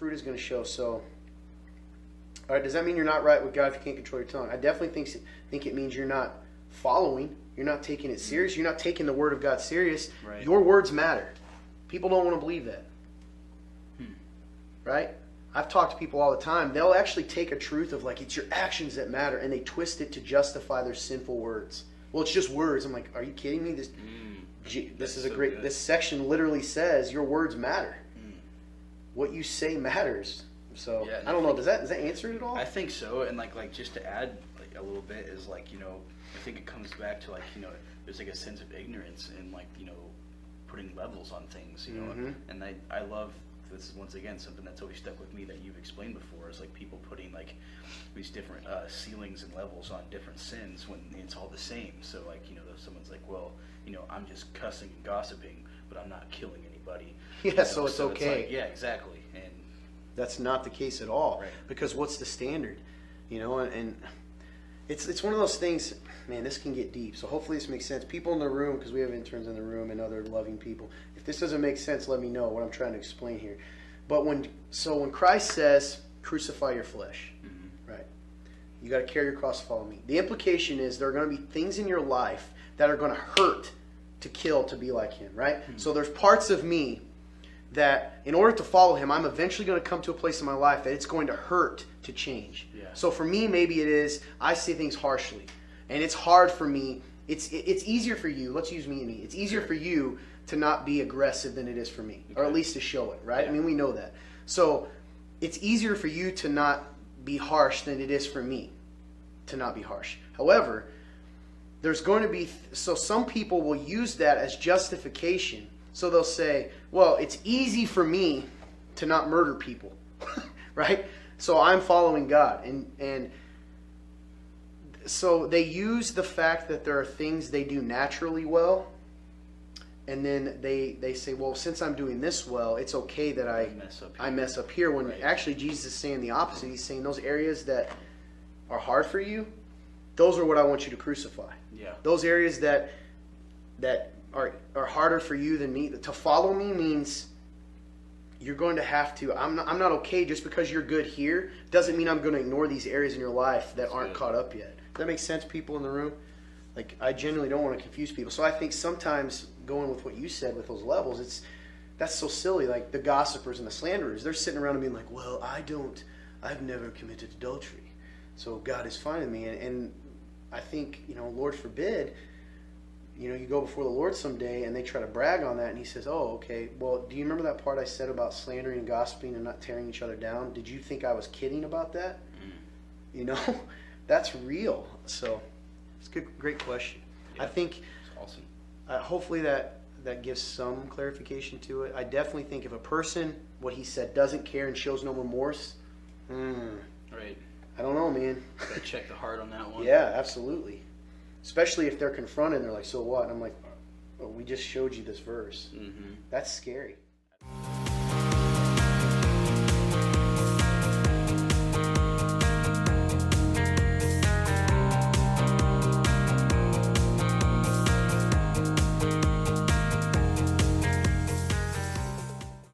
fruit is going to show. So, all right, does that mean you're not right with God if you can't control your tongue? I definitely think it means you're not following. You're not taking it serious. You're not taking the Word of God serious. Right. Your words matter. People don't want to believe that. Right? I've talked to people all the time. They'll actually take a truth of like, it's your actions that matter, and they twist it to justify their sinful words. Well, it's just words. I'm like, are you kidding me? This is a great. Good. This section literally says your words matter. What you say matters. So yeah, I don't know. Does that answer it at all? I think so. And like just to add like a little bit is like, you know, I think it comes back to like, you know, there's like a sense of ignorance and like, you know, putting levels on things, you know. And I love. This is once again something that's always stuck with me that you've explained before, is like people putting like these different ceilings and levels on different sins when it's all the same. So like, you know, if someone's like, well, you know, I'm just cussing and gossiping, but I'm not killing anybody. Yeah, you know? so it's okay. It's like, yeah, exactly. And that's not the case at all. Right. Because what's the standard? You know, and it's one of those things, man, this can get deep. So hopefully this makes sense. People in the room, because we have interns in the room and other loving people. If this doesn't make sense, let me know what I'm trying to explain here. But when Christ says, crucify your flesh, right? You got to carry your cross, follow me. The implication is there are going to be things in your life that are going to hurt to kill to be like him, right? So there's parts of me that in order to follow him, I'm eventually going to come to a place in my life that it's going to hurt to change. Yeah. So for me, maybe it is, I say things harshly. And it's hard for me. It's easier for you. Let's use me and me. It's easier for you to not be aggressive than it is for me. Okay. Or at least to show it, right? Yeah. I mean, we know that. So it's easier for you to not be harsh than it is for me to not be harsh. However, there's going to be, so some people will use that as justification. So they'll say, well, it's easy for me to not murder people, right? So I'm following God. And so they use the fact that there are things they do naturally well, and then they say, well, since I'm doing this well, it's okay that I mess up here. When actually Jesus is saying the opposite. He's saying those areas that are hard for you, those are what I want you to crucify. Yeah. Those areas that are harder for you than me. To follow me means you're going to have to. I'm not okay just because you're good here. Doesn't mean I'm going to ignore these areas in your life that aren't caught up yet. Does that make sense, people in the room? Like, I genuinely don't want to confuse people. So I think sometimes going with what you said with those levels, that's so silly. Like the gossipers and the slanderers, they're sitting around and being like, well, I've never committed adultery, so God is fine with me. And I think, you know, Lord forbid, you know, you go before the Lord someday and they try to brag on that, and he says, oh, okay, well, do you remember that part I said about slandering and gossiping and not tearing each other down? Did you think I was kidding about that? You know, that's real. So it's a great question. Yeah, I think it's awesome. Hopefully that gives some clarification to it. I definitely think if a person, what he said, doesn't care and shows no remorse, right. I don't know, man. Gotta check the heart on that one. Yeah, absolutely. Especially if they're confronted and they're like, so what? And I'm like, oh, we just showed you this verse. That's scary.